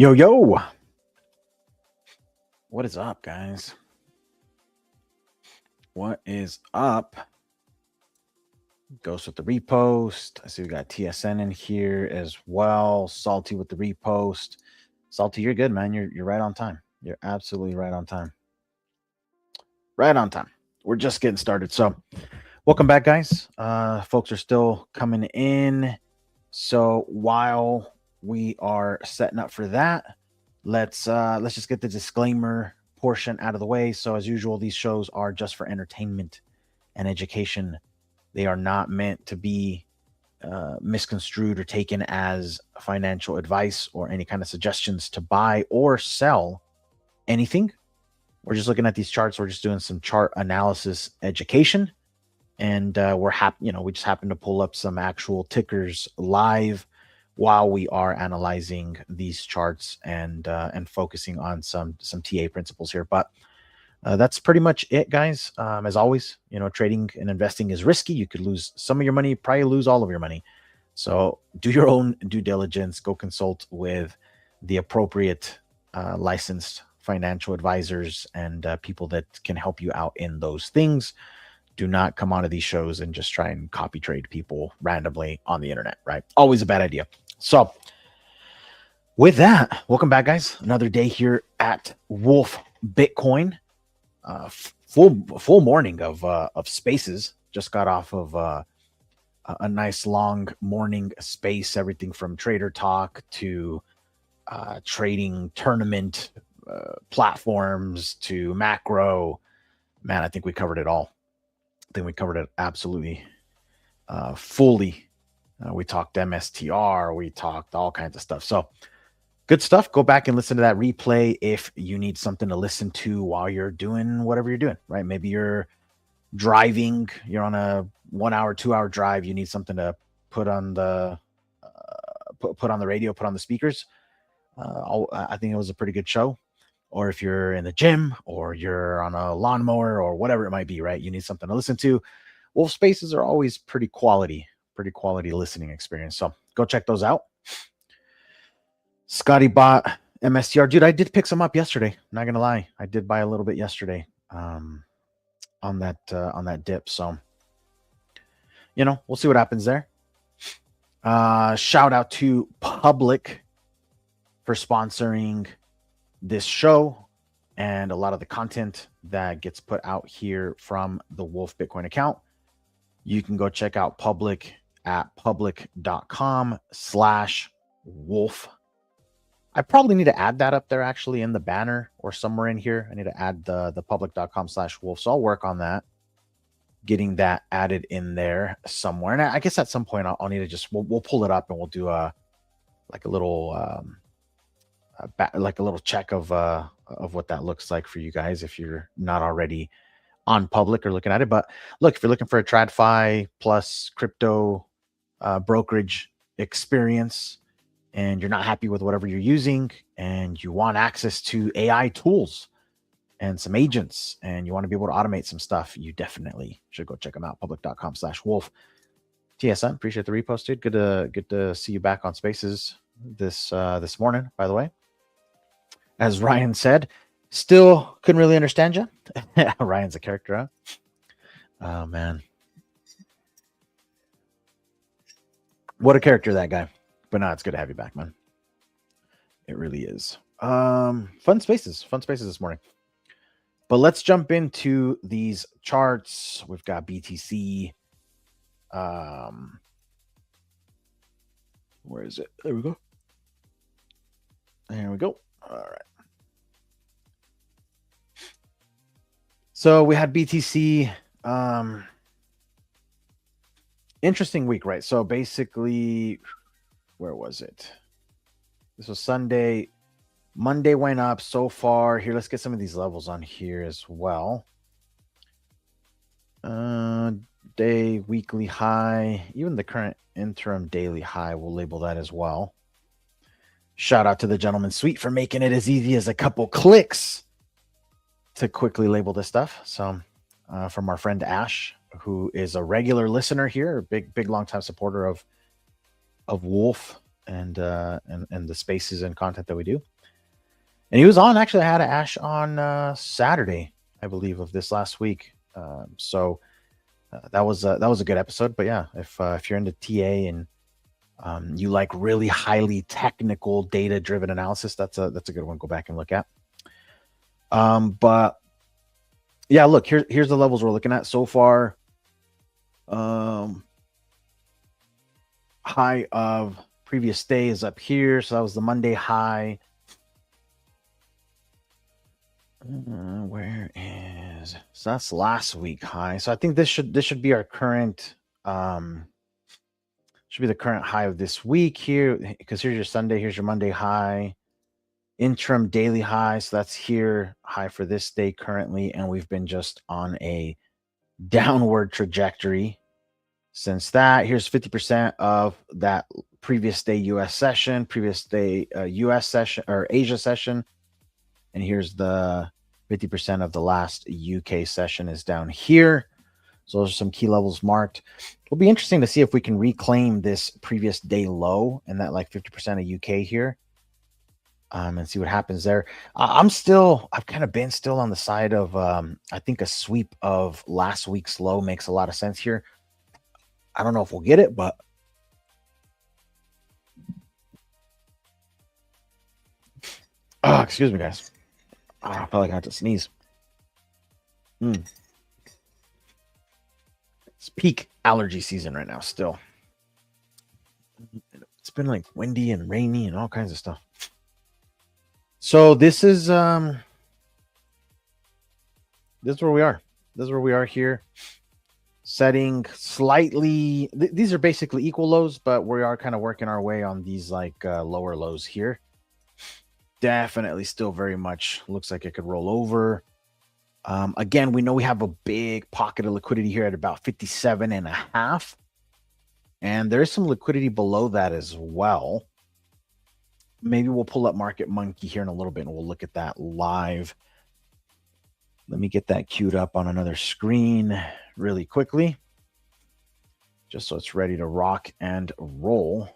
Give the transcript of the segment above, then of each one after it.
Yo, yo. What is up, guys? What is up? Ghost with the repost. I see we got TSN in here as well. Salty with the repost. Salty, you're good, man. You're right on time. You're absolutely right on time. Right on time. We're just getting started. So, welcome back, guys. Folks are still coming in. So, while we are setting up for that, let's just get the disclaimer portion out of the way. So, as usual, these shows are just for entertainment and education. They are not meant to be misconstrued or taken as financial advice or any kind of suggestions to buy or sell anything. We're just looking at these charts. We're just doing some chart analysis education, and we're happy. We just happen to pull up some actual tickers live while we are analyzing these charts and focusing on some TA principles here. But that's pretty much it, guys. As always, trading and investing is risky. You could lose some of your money, probably lose all of your money. So do your own due diligence. Go consult with the appropriate licensed financial advisors and people that can help you out in those things. Do not come onto these shows and just try and copy trade people randomly on the internet, right? Always a bad idea. So with that, welcome back, guys. Another day here at Wolf Bitcoin. Full morning of spaces. Just got off of a nice long morning space. Everything from Trader Talk to trading tournament platforms to macro. Man, I think we covered it all. I think we covered it absolutely fully. We talked MSTR. We talked all kinds of stuff. So good stuff. Go back and listen to that replay if you need something to listen to while you're doing whatever you're doing, right? Maybe you're driving, you're on a 1 hour, 2 hour drive. You need something to put on the put on the radio, put on the speakers. I think it was a pretty good show. Or if you're in the gym or you're on a lawnmower or whatever it might be, right? You need something to listen to. Wolf Spaces are always pretty quality listening experience. So go check those out. Scotty bought MSTR. Dude, I did pick some up yesterday. Not gonna lie. I did buy a little bit yesterday on that dip. So, we'll see what happens there. Shout out to Public for sponsoring this show and a lot of the content that gets put out here from the Wolf Bitcoin account. You can go check out Public at public.com/wolf. I probably need to add that up there actually in the banner or somewhere in here. I need to add the public.com/wolf. So I'll work on that, getting that added in there somewhere. And I guess at some point I'll need to we'll pull it up and we'll do a little check of what that looks like for you guys if you're not already on Public or looking at it. But look, if you're looking for a TradFi plus crypto brokerage experience and you're not happy with whatever you're using and you want access to AI tools and some agents and you want to be able to automate some stuff, you definitely should go check them out. Public.com/wolf. TSN, appreciate the repost, dude. Good to see you back on Spaces this morning, by the way. As Ryan said, still couldn't really understand you. Ryan's a character, huh? Oh, man. What a character, that guy. But no, it's good to have you back, man. It really is. Fun spaces this morning. But let's jump into these charts. We've got BTC. Where is it? There we go. There we go. All right. So we had BTC. Interesting week, right? So basically, where was it? This was Sunday. Monday went up so far. Here, let's get some of these levels on here as well. Day, weekly high, even the current interim daily high, we'll label that as well. Shout out to the Gentleman Suite for making it as easy as a couple clicks to quickly label this stuff. So from our friend Ash, who is a regular listener here, a big long time supporter of Wolf. and the spaces and content that we do. And he was on. Actually, I had Ash on Saturday, I believe, of this last week. That was a good episode. But yeah, if you're into TA and you like really highly technical data driven analysis, that's a good one. Go back and look at. But yeah, look, here's the levels we're looking at so far. High of previous day is up here, so that was the Monday high. Where is, so that's last week high. So I think this should be our current should be the current high of this week here, because here's your Sunday, here's your Monday high, interim daily high. So that's here, high for this day currently, and we've been just on a downward trajectory since that. Here's 50% of that previous day US session, previous day US session or Asia session, and here's the 50% of the last UK session is down here. So those are some key levels marked. It'll be interesting to see if we can reclaim this previous day low and that like 50% of UK here, and see what happens there. I've kind of been still on the side of, I think a sweep of last week's low makes a lot of sense here. I don't know if we'll get it, but excuse me, guys. I felt like I had to sneeze. It's peak allergy season right now still. It's been like windy and rainy and all kinds of stuff. So this is where we are. This is where we are here. Setting slightly, these are basically equal lows, but we are kind of working our way on these like lower lows here. Definitely still very much looks like it could roll over. Again, we know we have a big pocket of liquidity here at about 57.5. And there's some liquidity below that as well. Maybe we'll pull up Market Monkey here in a little bit and we'll look at that live. Let me get that queued up on another screen really quickly, just so it's ready to rock and roll.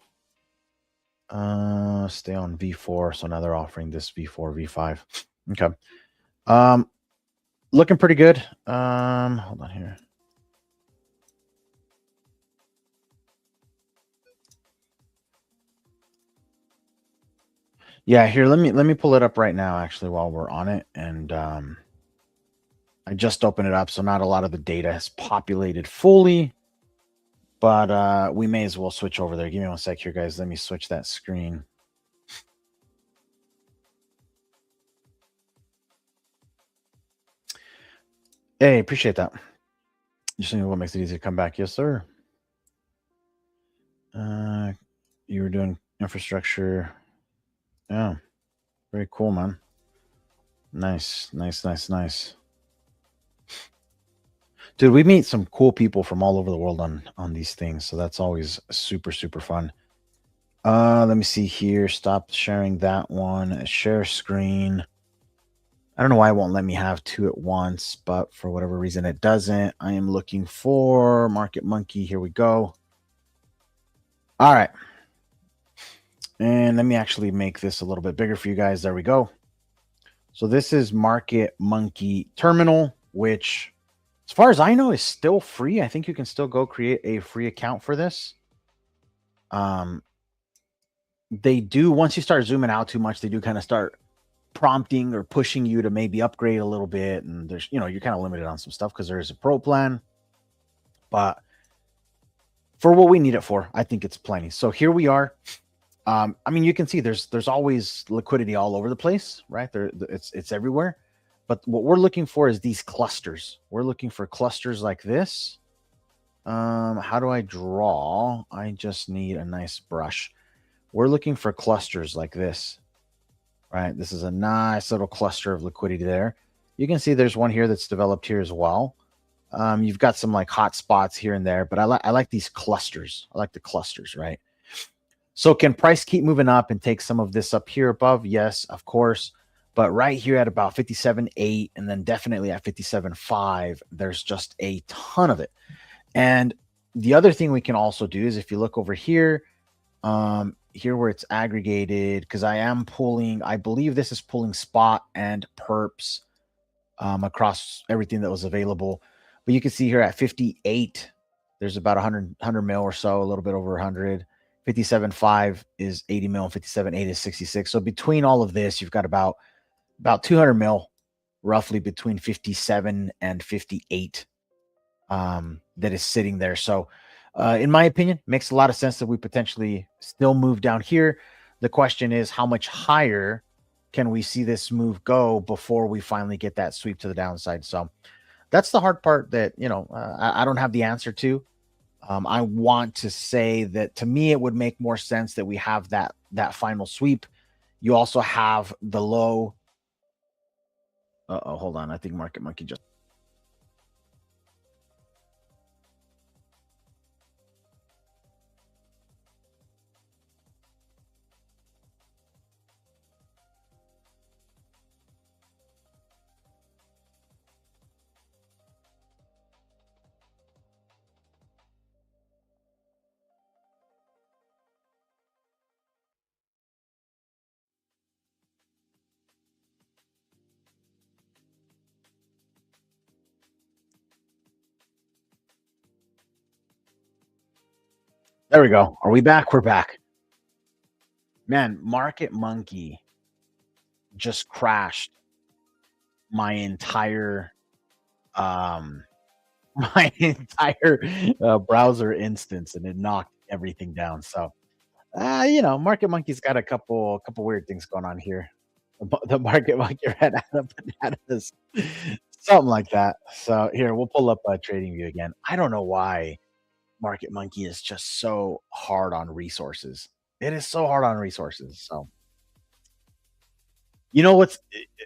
Stay on V4. So now they're offering this V4, V5. Okay. Looking pretty good. Hold on here. Yeah, here, let me pull it up right now, actually, while we're on it. And I just opened it up, so not a lot of the data has populated fully, but we may as well switch over there. Give me one sec here, guys. Let me switch that screen. Hey, appreciate that. Just thinking what makes it easy to come back. Yes, sir. You were doing infrastructure. Yeah, very cool, man. Nice. Dude, we meet some cool people from all over the world on these things, so that's always super fun. Let me see here. Stop sharing that one. Share screen. I don't know why it won't let me have two at once, but for whatever reason it doesn't. I am looking for Market Monkey. Here we go. All right. And let me actually make this a little bit bigger for you guys. There we go. So this is Market Monkey Terminal, which, as far as I know, is still free. I think you can still go create a free account for this. They do, once you start zooming out too much, they do kind of start prompting or pushing you to maybe upgrade a little bit. And there's, you're kind of limited on some stuff because there is a pro plan. But for what we need it for, I think it's plenty. So here we are. I mean, you can see there's always liquidity all over the place, right? It's everywhere. But what we're looking for is these clusters. We're looking for clusters like this. How do I draw? I just need a nice brush. We're looking for clusters like this, right? This is a nice little cluster of liquidity there. You can see there's one here that's developed here as well. You've got some like hot spots here and there, but I like these clusters. I like the clusters, right? So can price keep moving up and take some of this up here above? Yes, of course. But right here at about 57.8 and then definitely at 57.5, there's just a ton of it. And the other thing we can also do is if you look over here, here where it's aggregated, because I am pulling, I believe this is pulling spot and perps across everything that was available. But you can see here at 58, there's about 100 mil or so, a little bit over 100. 57.5 is 80 mil, and 57.8 is 66. So between all of this, you've got about 200 mil roughly between 57 and 58 that is sitting there. So, in my opinion, makes a lot of sense that we potentially still move down here. The question is, how much higher can we see this move go before we finally get that sweep to the downside? So, that's the hard part that I don't have the answer to. I want to say that to me, it would make more sense that we have that final sweep. You also have the low. Oh, hold on. I think Market Monkey just. There we go. Are we back? We're back. Man, Market Monkey just crashed my entire um my entire browser instance, and it knocked everything down. So Market Monkey's got a couple weird things going on here. The Market Monkey ran out of bananas, something like that. So here we'll pull up Trading View again. I don't know why Market Monkey is just so hard on resources. It is so hard on resources. So what's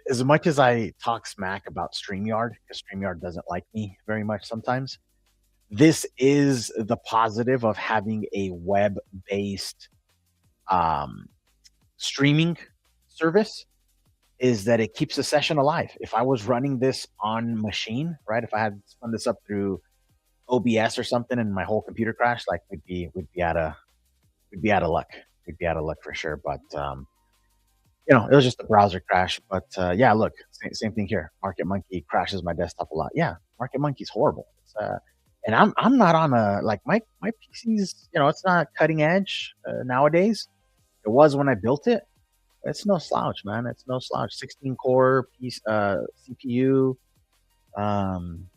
as much as I talk smack about StreamYard, because StreamYard doesn't like me very much sometimes. This is the positive of having a web-based um, streaming service, is that it keeps the session alive. If I was running this on machine, right? If I had spun this up through OBS or something and my whole computer crashed, like we'd be out of luck. We'd be out of luck for sure. But it was just a browser crash. But yeah, look, same thing here. Market Monkey crashes my desktop a lot. Yeah, Market Monkey's horrible. And I'm not on a like my PC's. It's not cutting edge nowadays. It was when I built it. It's no slouch, man. It's no slouch. 16 core piece CPU. Um,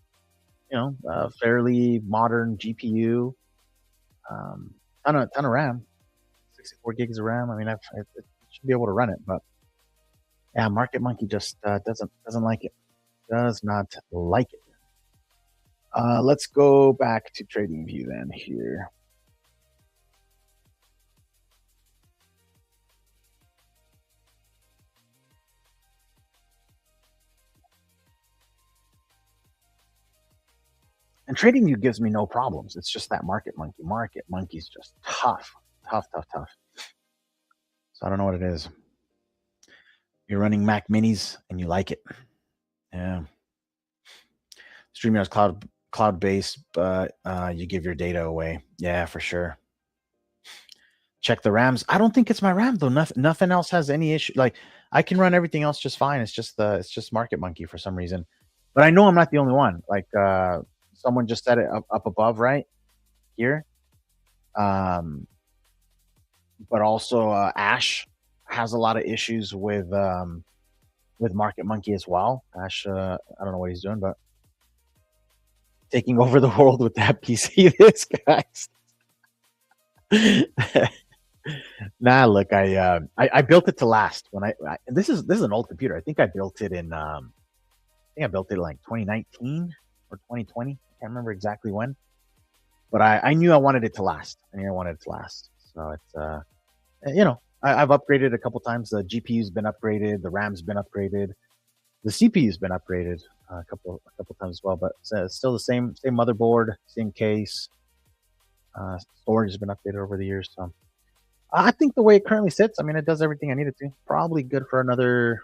fairly modern GPU. Ton of RAM. 64 gigs of RAM. I mean, it should be able to run it, but yeah, Market Monkey just doesn't like it. Does not like it. Let's go back to Trading View then here. And Trading View gives me no problems. It's just that Market Monkey. Market Monkey's just tough, tough, tough, tough. So I don't know what it is. You're running Mac Minis and you like it. Yeah. StreamYard's cloud based, but you give your data away. Yeah, for sure. Check the RAMs. I don't think it's my RAM though. Nothing else has any issue. Like I can run everything else just fine. It's just Market Monkey for some reason. But I know I'm not the only one. Like someone just said it up above right here. But also Ash has a lot of issues with Market Monkey as well. Ash, I don't know what he's doing, but taking over the world with that PC. This guy's. Nah, look, I built it to last. This is an old computer. I think I built it in like 2019 or 2020. I can't remember exactly when, but I knew I wanted it to last. I knew I wanted it to last. So it's I've upgraded a couple times. The GPU's been upgraded, the RAM's been upgraded, the CPU's been upgraded a couple times as well. But it's still the same motherboard, same case. Storage has been updated over the years. So I think the way it currently sits, I mean, it does everything I need it to. Probably good for another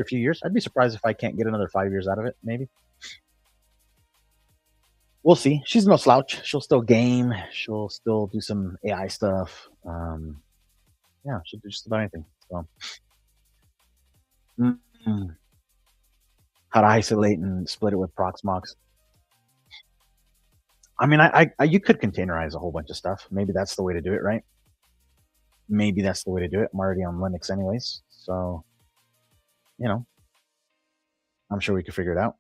few years. I'd be surprised if I can't get another 5 years out of it. Maybe we'll see. She's no slouch. She'll still game. She'll still do some AI stuff. Yeah, should do just about anything. So, mm, how to isolate and split it with Proxmox. I mean, you could containerize a whole bunch of stuff. Maybe that's the way to do it, right? Maybe that's the way to do it. I'm already on Linux anyways, so you know, I'm sure we could figure it out.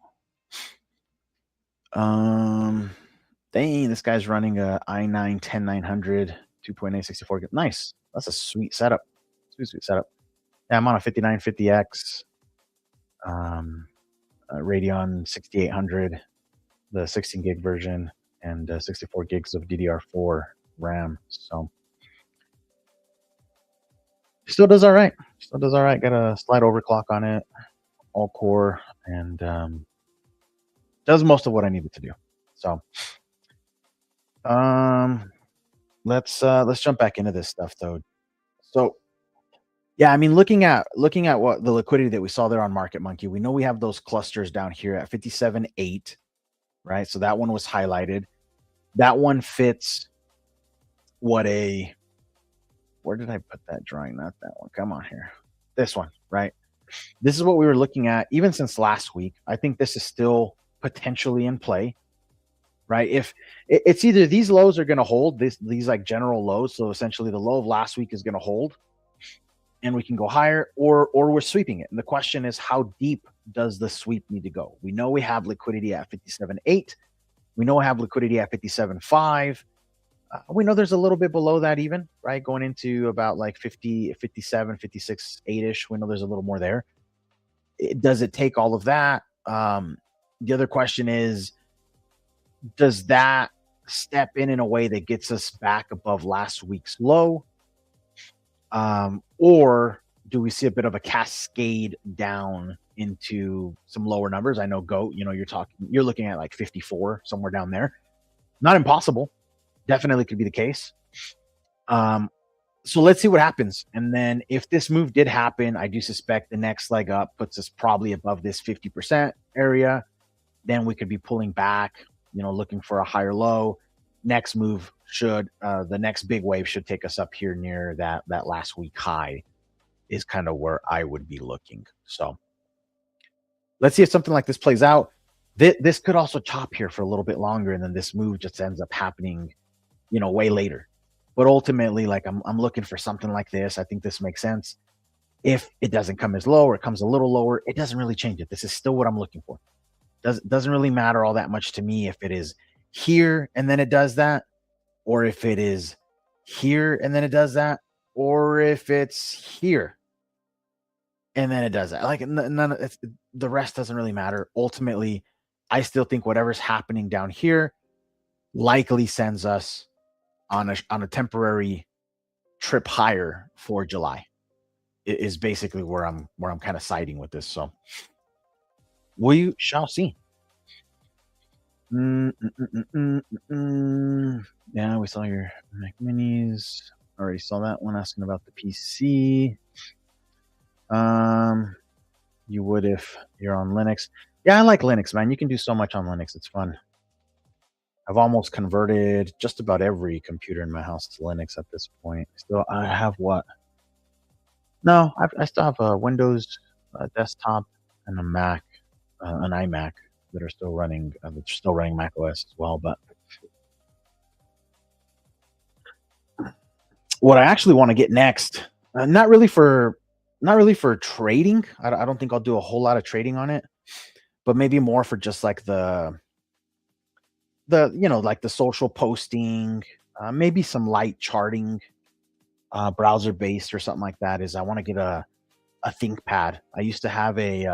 Um, dang, this guy's running a i9 10900 2.8 64 gig. Nice. That's a sweet setup. Sweet setup. Yeah, I'm on a 5950X, um, Radeon 6800, the 16 gig version, and 64 gigs of DDR4 RAM. So still does all right. Still does all right. Got a slide overclock on it, all core, and does most of what I needed to do. So um, let's jump back into this stuff though. So yeah, I mean, looking at what the liquidity that we saw there on Market Monkey, we know we have those clusters down here at 57.8, right? So that one was highlighted. That one fits what a where did I put that drawing? Not that one. Come on here. This one, right? This is what we were looking at even since last week. I think this is still potentially in play, right? If it's either these lows are going to hold these like general lows, so essentially the low of last week is going to hold, and we can go higher, or we're sweeping it. And the question is, how deep does the sweep need to go? We know we have liquidity at 57.8. We know we have liquidity at 57.5. We know there's a little bit below that even, right? Going into about like 50, 57, 56, 8-ish. We know there's a little more there. Does it take all of that? The other question is, does that step in a way that gets us back above last week's low? Or do we see a bit of a cascade down into some lower numbers? I know GOAT, you're looking at like 54, somewhere down there. Not impossible. Definitely could be the case. So let's see what happens. And then if this move did happen, I do suspect the next leg up puts us probably above this 50% area. Then we could be pulling back, looking for a higher low. Next move should the next big wave should take us up here near that last week high is kind of where I would be looking. So let's see if something like this plays out. This could also chop here for a little bit longer, and then this move just ends up happening, way later. But ultimately, like I'm looking for something like this. I think this makes sense. If it doesn't come as low or it comes a little lower, it doesn't really change it. This is still what I'm looking for. Doesn't really matter all that much to me if it is here and then it does that, or if it is here and then it does that, or if it's here and then it does that. Like none of it's, the rest doesn't really matter. Ultimately, I still think whatever's happening down here likely sends us on a temporary trip higher for July. Is basically where I'm kind of siding with this. So we shall see. Mm, mm, mm, mm, Yeah, we saw your Mac Minis. Already saw that one. Asking about the PC. You would if you're on Linux. Yeah, I like Linux, man. You can do so much on Linux. It's fun. I've almost converted just about every computer in my house to Linux at this point. Still, I have what? No, I still have a Windows desktop and a Mac, an iMac that are still running. Mac OS as well. But what I actually want to get next, not really for trading. I don't think I'll do a whole lot of trading on it, but maybe more for just like the like the social posting, maybe some light charting, browser based or something like that. Is I want to get a ThinkPad. I used to have I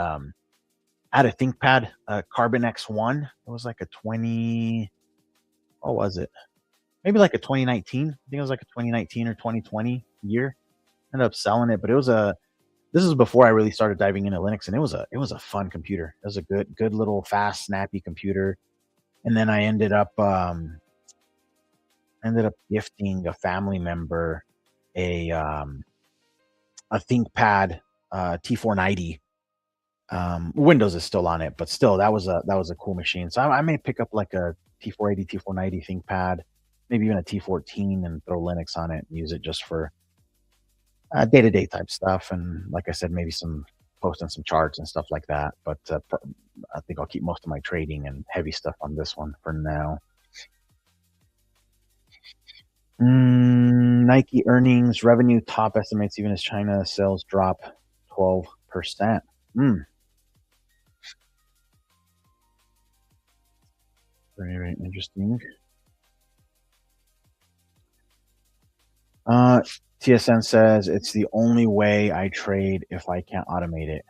had a ThinkPad, Carbon X1. It was like a 20. What was it? Maybe like a 2019. I think it was like a 2019 or 2020 year. Ended up selling it, but this is before I really started diving into Linux, and it was a fun computer. It was a good little fast, snappy computer. And then I ended up gifting a family member a ThinkPad T490. Windows is still on it, but still that was a cool machine. So I may pick up like a T480, T490 ThinkPad, maybe even a T14, and throw Linux on it and use it just for day-to-day type stuff, and like I said, maybe some posting some charts and stuff like that. But I think I'll keep most of my trading and heavy stuff on this one for now. Nike earnings revenue top estimates even as China sales drop 12%. Very, very interesting. TSN says it's the only way I trade if I can't automate it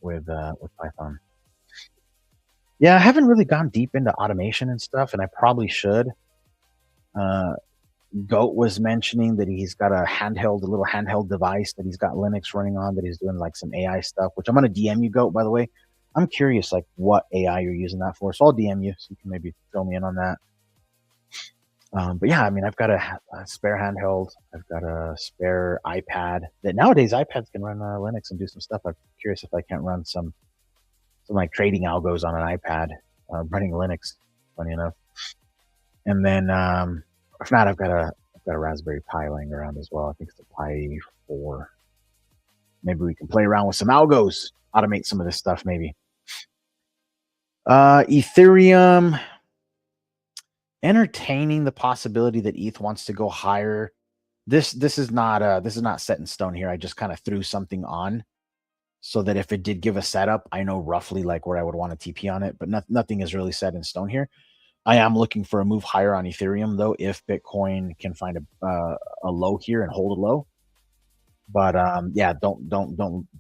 with Python. Yeah, I haven't really gone deep into automation and stuff, and I probably should. Goat was mentioning that he's got a little handheld device that he's got Linux running on that he's doing like some AI stuff, which I'm gonna DM you, Goat, by the way. I'm curious like what AI you're using that for. So I'll DM you so you can maybe fill me in on that. But yeah, I mean, I've got a spare handheld. I've got a spare iPad. That nowadays iPads can run Linux and do some stuff. I'm curious if I can't run some like trading algos on an iPad running Linux. Funny enough. And then if not, I've got a Raspberry Pi laying around as well. I think it's a Pi 4. Maybe we can play around with some algos, automate some of this stuff. Maybe. Ethereum. Entertaining the possibility that ETH wants to go higher. This is not set in stone here. I just kind of threw something on so that if it did give a setup, I know roughly like where I would want to TP on it, but nothing is really set in stone here. I am looking for a move higher on Ethereum though, if Bitcoin can find a low here and hold a low. But yeah, don't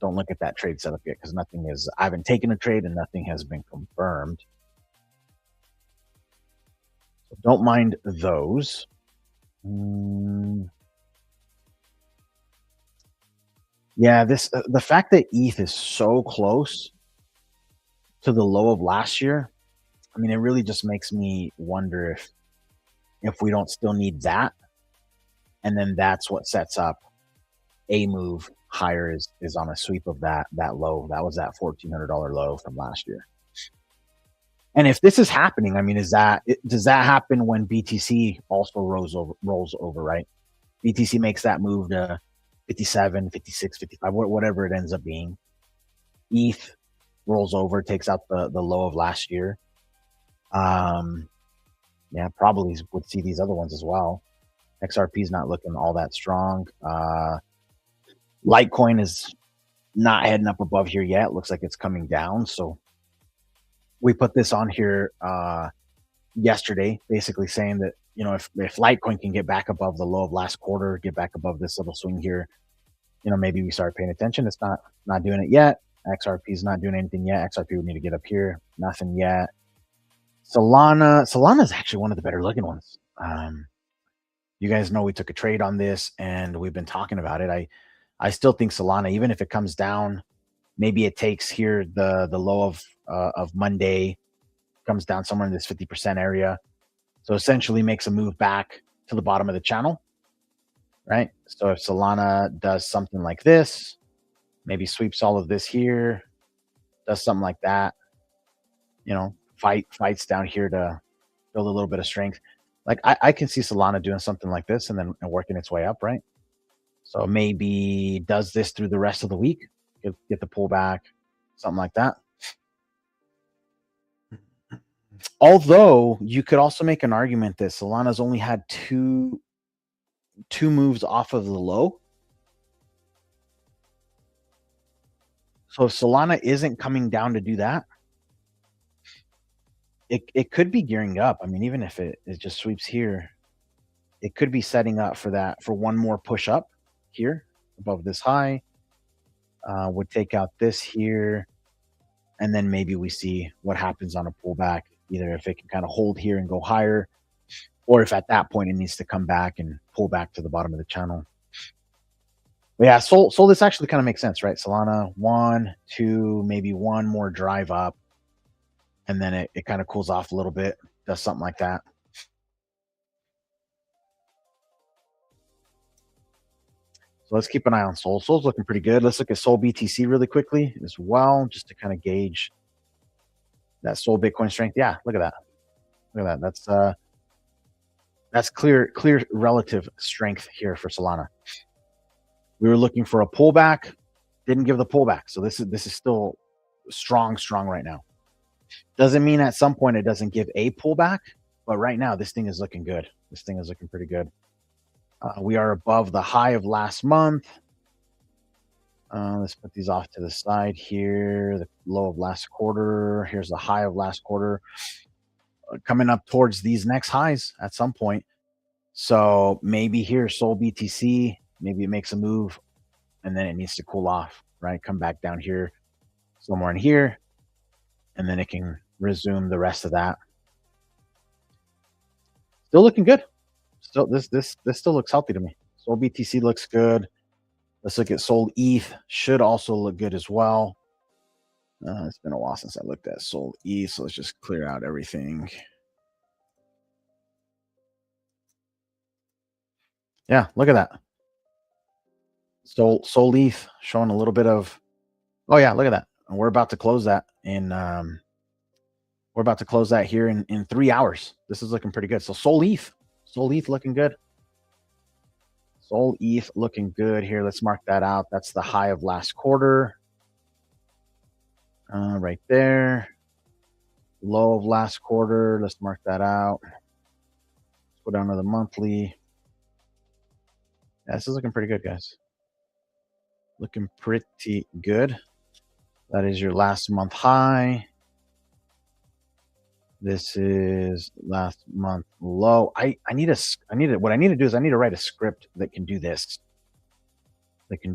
look at that trade setup yet because nothing is. I haven't taken a trade and nothing has been confirmed. Don't mind those. Yeah, the fact that ETH is so close to the low of last year, I mean, it really just makes me wonder if we don't still need that, and then that's what sets up a move higher is on a sweep of that low. That was that $1,400 low from last year. And if this is happening, I mean, does that happen when BTC also rolls over, right? BTC makes that move to 57, 56, 55, whatever it ends up being. ETH rolls over, takes out the low of last year. Yeah, probably would see these other ones as well. XRP is not looking all that strong. Litecoin is not heading up above here yet. It looks like it's coming down. So we put this on here yesterday, basically saying that, you know, if Litecoin can get back above the low of last quarter, get back above this little swing here, you know, maybe we start paying attention. It's not doing it yet. XRP is not doing anything yet. XRP would need to get up here. Nothing yet. Solana is actually one of the better looking ones. You guys know we took a trade on this and we've been talking about it. I still think Solana, even if it comes down, maybe it takes here the low of Monday, comes down somewhere in this 50% area. So essentially makes a move back to the bottom of the channel, right? So if Solana does something like this, maybe sweeps all of this here, does something like that, you know, fights down here to build a little bit of strength. Like I can see Solana doing something like this and then working its way up, right? So maybe does this through the rest of the week, get the pullback, something like that. Although you could also make an argument that Solana's only had two moves off of the low. So if Solana isn't coming down to do that, it could be gearing up. I mean, even if it just sweeps here, it could be setting up for one more push up here above this high. Would take out this here, and then maybe we see what happens on a pullback, either if it can kind of hold here and go higher, or if at that point it needs to come back and pull back to the bottom of the channel. But yeah, Sol this actually kind of makes sense, right? Solana, 1, 2, maybe one more drive up, and then it kind of cools off a little bit, does something like that. So let's keep an eye on Sol. Sol's looking pretty good. Let's look at Sol BTC really quickly as well, just to kind of gauge that Sol Bitcoin strength. Yeah, look at that. Look at that. That's clear relative strength here for Solana. We were looking for a pullback, didn't give the pullback. So this is still strong right now. Doesn't mean at some point it doesn't give a pullback, but right now this thing is looking good. This thing is looking pretty good. We are above the high of last month. Let's put these off to the side here. The low of last quarter. Here's the high of last quarter. Coming up towards these next highs at some point. So maybe here, Sol BTC, maybe it makes a move and then it needs to cool off, right? Come back down here, somewhere in here, and then it can resume the rest of that. Still looking good. Still, this still looks healthy to me. Sol BTC looks good. Let's look at Sol ETH. Should also look good as well. It's been a while since I looked at Sol ETH, so let's just clear out everything. Yeah, look at that. Sol ETH showing a little bit of. Oh yeah, look at that. And we're about to close that in. We're about to close that here in 3 hours. This is looking pretty good. So Sol ETH looking good. Sol ETH looking good here. Let's mark that out. That's the high of last quarter. Right there. Low of last quarter. Let's mark that out. Let's go down to the monthly. Yeah, this is looking pretty good, guys. Looking pretty good. That is your last month high. This is last month low. What I need to do is I need to write a script that can do this. They can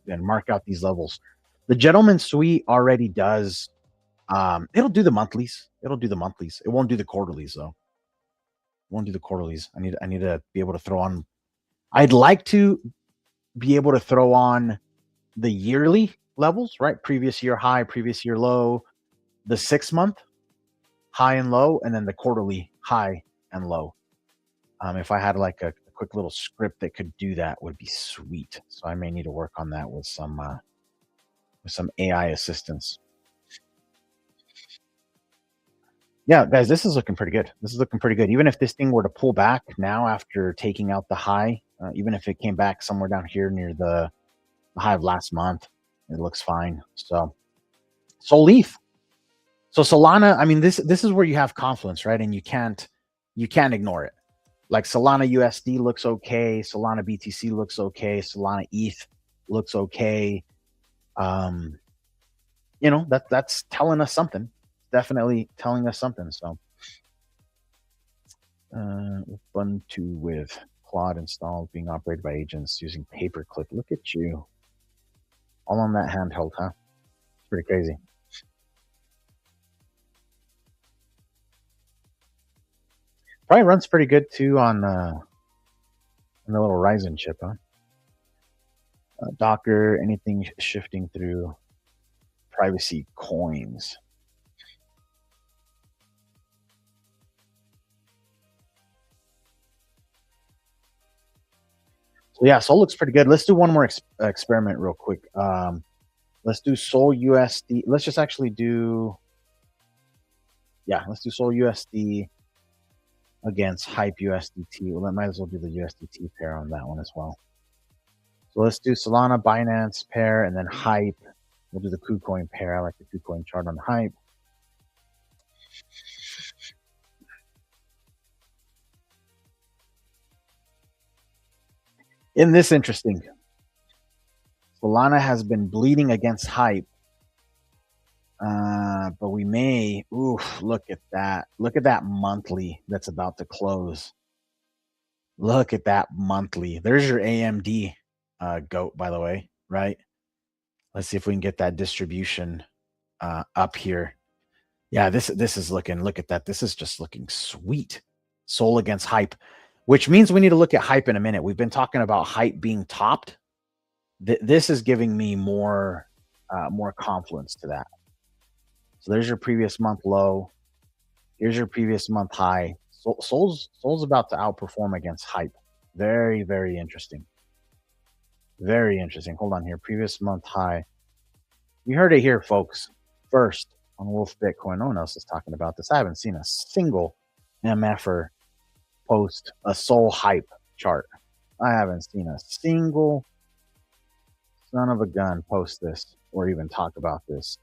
and mark out these levels. The Gentleman Suite already does. It'll do the monthlies. It won't do the quarterlies though. It won't do the quarterlies. I need to be able to throw on. I'd like to be able to throw on the yearly levels, right? Previous year high, previous year low, the 6 month high and low, and then the quarterly high and low. If I had like a quick little script that could do that, would be sweet. So I may need to work on that with some AI assistance. Yeah, guys, this is looking pretty good. Even if this thing were to pull back now after taking out the high, even if it came back somewhere down here near the high of last month, it looks fine. So Sol ETH. So Solana, I mean, this is where you have confluence, right? And you can't ignore it. Like Solana USD looks okay, Solana BTC looks okay, Solana ETH looks okay. That's telling us something. Definitely telling us something. So Ubuntu with Claude installed, being operated by agents using Paperclip. Look at you. All on that handheld, huh? It's pretty crazy. Probably runs pretty good too on the little Ryzen chip, huh? Docker, anything shifting through privacy coins. So yeah, Sol looks pretty good. Let's do one more experiment real quick. Let's do Sol USD. Let's just actually do. Yeah, let's do Sol USD against Hype USDT. Well, I might as well do the USDT pair on that one as well. So let's do Solana Binance pair and then Hype. We'll do the KuCoin pair. I like the KuCoin chart on Hype. In this interesting, Solana has been bleeding against Hype. But we may, look at that. Look at that monthly that's about to close. Look at that monthly. There's your AMD goat, by the way, right? Let's see if we can get that distribution up here. Yeah, this is looking, look at that. This is just looking sweet. Sol against Hype, which means we need to look at Hype in a minute. We've been talking about Hype being topped. This is giving me more confluence to that. So there's your previous month low. Here's your previous month high. Sol's about to outperform against Hype. Very, very interesting. Very interesting. Hold on here. Previous month high. You heard it here, folks. First on Wolf Bitcoin. No one else is talking about this. I haven't seen a single MFer post a Sol Hype chart. I haven't seen a single son of a gun post this or even talk about this.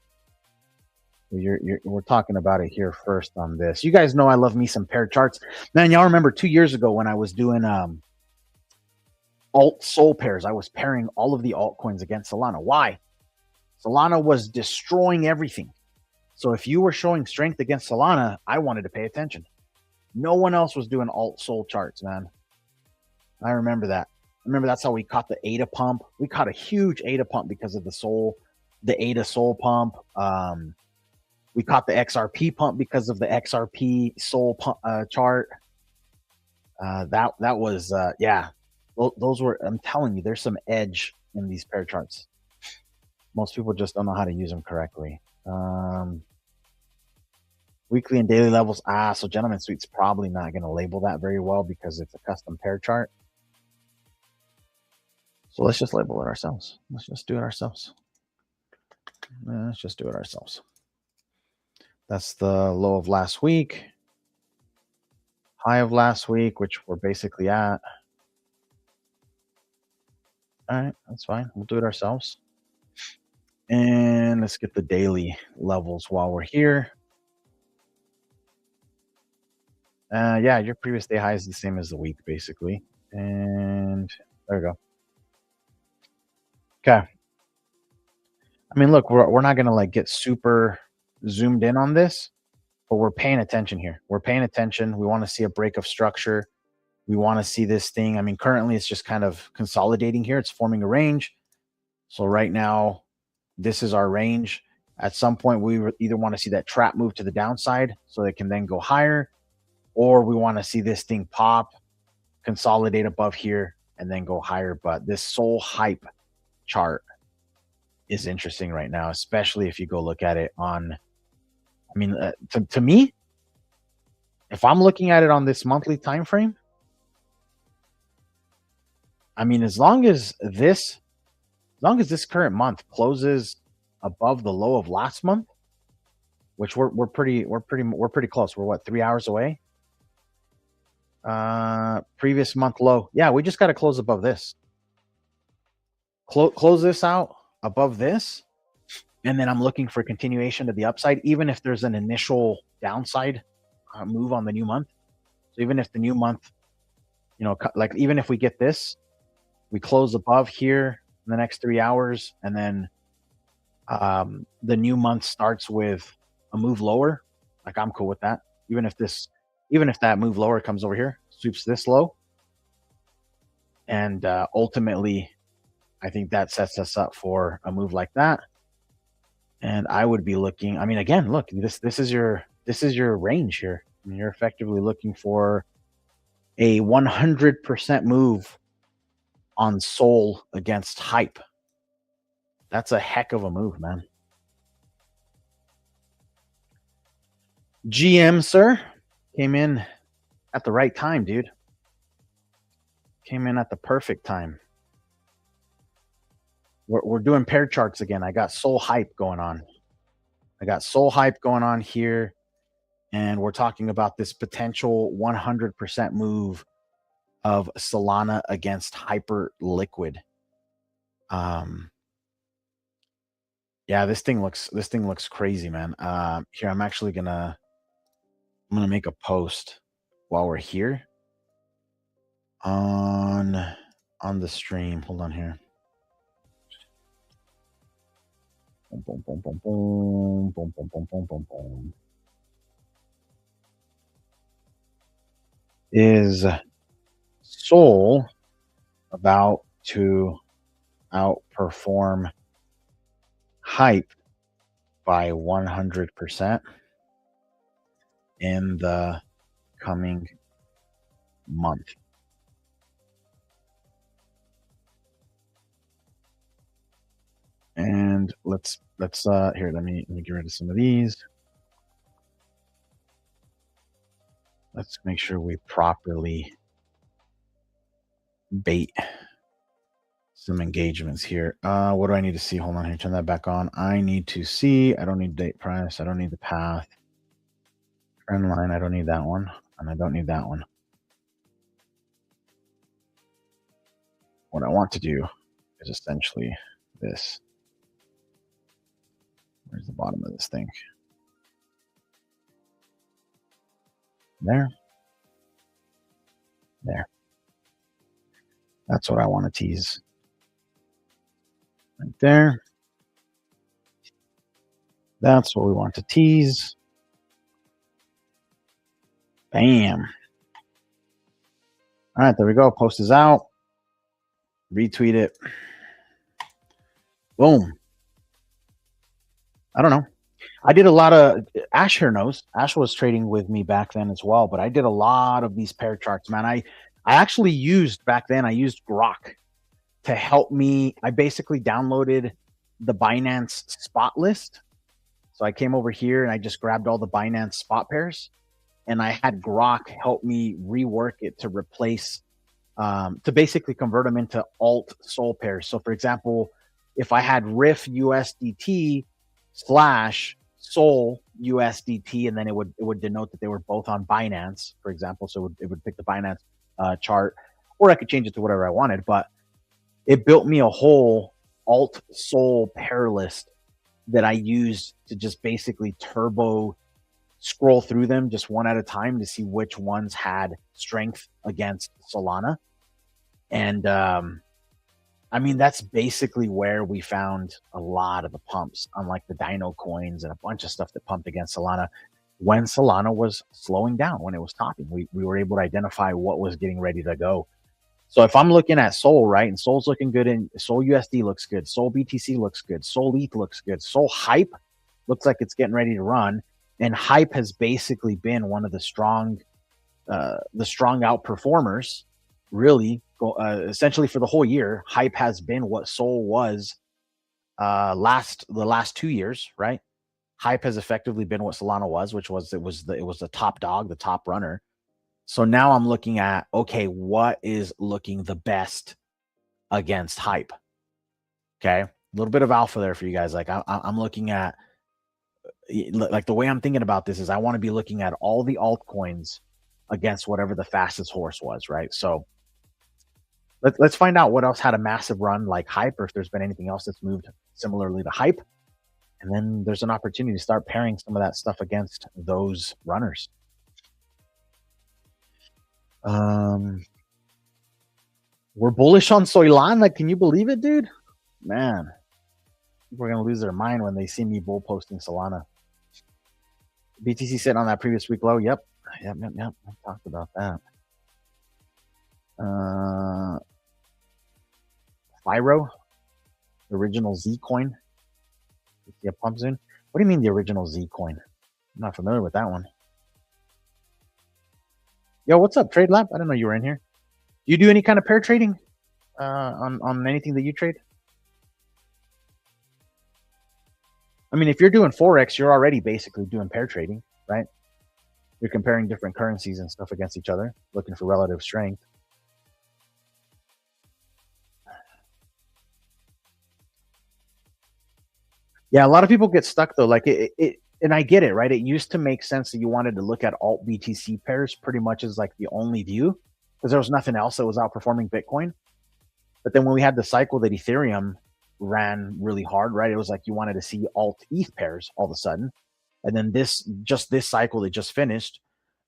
We're talking about it here first on this. You guys know I love me some pair charts. Man, y'all remember 2 years ago when I was doing alt sol pairs, I was pairing all of the altcoins against Solana. Why? Solana was destroying everything. So if you were showing strength against Solana, I wanted to pay attention. No one else was doing alt sol charts, man. I remember that. I remember that's how we caught the ADA pump. We caught a huge ADA pump because of the ADA sol pump. We caught the XRP pump because of the XRP sol pump, chart. That was yeah. Those were. I'm telling you, there's some edge in these pair charts. Most people just don't know how to use them correctly. Weekly and daily levels. So Gentleman Suite's probably not going to label that very well because it's a custom pair chart. So let's just label it ourselves. Let's just do it ourselves. Let's just do it ourselves. That's the low of last week. High of last week, which we're basically at. All right, that's fine. We'll do it ourselves. And let's get the daily levels while we're here. Yeah, your previous day high is the same as the week, basically. And there we go. Okay. I mean, look, we're not gonna like get super zoomed in on this, but we're paying attention here. We're paying attention. We want to see a break of structure. We want to see this thing. I mean, currently it's just kind of consolidating here. It's forming a range. So right now, this is our range. At some point, we either want to see that trap move to the downside so it can then go higher, or we want to see this thing pop, consolidate above here, and then go higher. But this Sol Hype chart is interesting right now, especially if you go look at it on, I mean, to me, if I'm looking at it on this monthly time frame, I mean, as long as this current month closes above the low of last month, which we're pretty close. We're what, 3 hours away? Previous month low. Yeah, we just got to close above this. Close this out above this, and then I'm looking for continuation to the upside, even if there's an initial downside move on the new month. So even if the new month, you know, like even if we get this, we close above here in the next 3 hours, and then the new month starts with a move lower, like I'm cool with that. Even if that move lower comes over here, sweeps this low, and ultimately, I think that sets us up for a move like that. And I would be looking. I mean, again, look, this is your range here. I mean, you're effectively looking for a 100% move on Sol against Hype. That's a heck of a move, man. GM, sir, came in at the right time, dude. Came in at the perfect time. We're doing pair charts again. I got Sol Hype going on. Here. And we're talking about this potential 100% move of Solana against Hyperliquid. Yeah, this thing looks crazy, man. Here, I'm gonna make a post while we're here on the stream. Hold on here. Boom, boom, boom, boom, boom, boom, boom, boom, boom, boom, boom. Is Sol about to outperform Hype by 100% in the coming month? And let's here, let me get rid of some of these. Let's make sure we properly bait some engagements here. What do I need to see? Hold on here, turn that back on. I need to see, I don't need date price, I don't need the path. Trend line, I don't need that one, and I don't need that one. What I want to do is essentially this. Where's the bottom of this thing? There. There. That's what I want to tease. Right there. That's what we want to tease. Bam. All right, there we go. Post is out. Retweet it. Boom. I don't know. I did a lot of Ash here knows. Ash was trading with me back then as well, but I did a lot of these pair charts, man. I actually used back then, I used Grok to help me. I basically downloaded the Binance spot list. So I came over here and I just grabbed all the Binance spot pairs and I had Grok help me rework it to replace, to basically convert them into alt Sol pairs. So for example, if I had RIF USDT slash Sol USDT, and then it would denote that they were both on Binance, for example. So it would pick the Binance chart, or I could change it to whatever I wanted. But it built me a whole alt Sol pair list that I used to just basically turbo scroll through them just one at a time to see which ones had strength against Solana. And I mean, that's basically where we found a lot of the pumps, unlike the Dino coins and a bunch of stuff that pumped against Solana. When Solana was slowing down, when it was topping, we were able to identify what was getting ready to go. So if I'm looking at Sol, right, and Sol's looking good, and Sol USD looks good, Sol BTC looks good, Sol ETH looks good, Sol Hype looks like it's getting ready to run, and Hype has basically been one of the strong outperformers, really, essentially for the whole year. Hype has been what Sol was the last 2 years, right? Hype has effectively been what Solana was, which was it was the top dog, the top runner. So now I'm looking at, okay, what is looking the best against Hype? Okay, a little bit of alpha there for you guys. Like I'm looking at, like the way I'm thinking about this is I want to be looking at all the altcoins against whatever the fastest horse was, right? So let's find out what else had a massive run like Hype, or if there's been anything else that's moved similarly to Hype. And then there's an opportunity to start pairing some of that stuff against those runners. We're bullish on Solana. Can you believe it, dude? Man, people are gonna lose their mind when they see me bull posting Solana. BTC sitting on that previous week low. Yep. I talked about that. Fyro, the original Z coin. You see a pump soon? What do you mean the original Z coin? I'm not familiar with that one. Yo, what's up, Trade Lab? I didn't know you were in here. Do you do any kind of pair trading on anything that you trade? I mean, if you're doing Forex, you're already basically doing pair trading, right? You're comparing different currencies and stuff against each other, looking for relative strength. Yeah, a lot of people get stuck though. Like and I get it, right? It used to make sense that you wanted to look at alt BTC pairs pretty much as like the only view, because there was nothing else that was outperforming Bitcoin. But then when we had the cycle that Ethereum ran really hard, right? It was like you wanted to see alt ETH pairs all of a sudden. And then this cycle that just finished,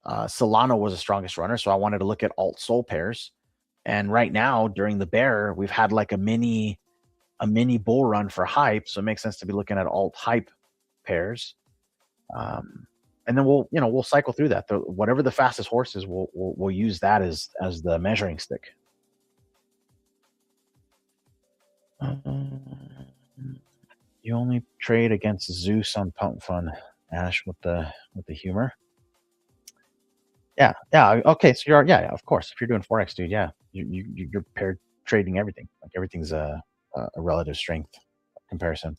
Solana was the strongest runner. So I wanted to look at alt Sol pairs. And right now during the bear, we've had like a mini bull run for Hype. So it makes sense to be looking at alt Hype pairs. And then we'll cycle through that. Whatever the fastest horse is, we'll use that as the measuring stick. You only trade against Zeus on Pump Fund, Ash, with the humor. Yeah. Okay, so of course. If you're doing Forex, dude, yeah, you're paired trading everything. Like everything's a relative strength comparison.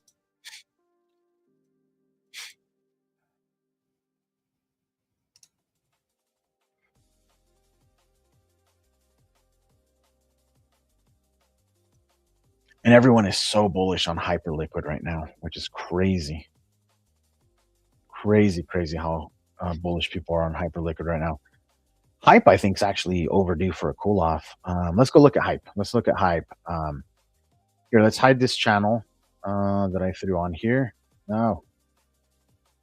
And everyone is so bullish on Hyperliquid right now, which is crazy. Crazy how bullish people are on Hyperliquid right now. Hype, I think, is actually overdue for a cool off. Let's go look at Hype. Let's look at Hype. Here, let's hide this channel that I threw on here. No,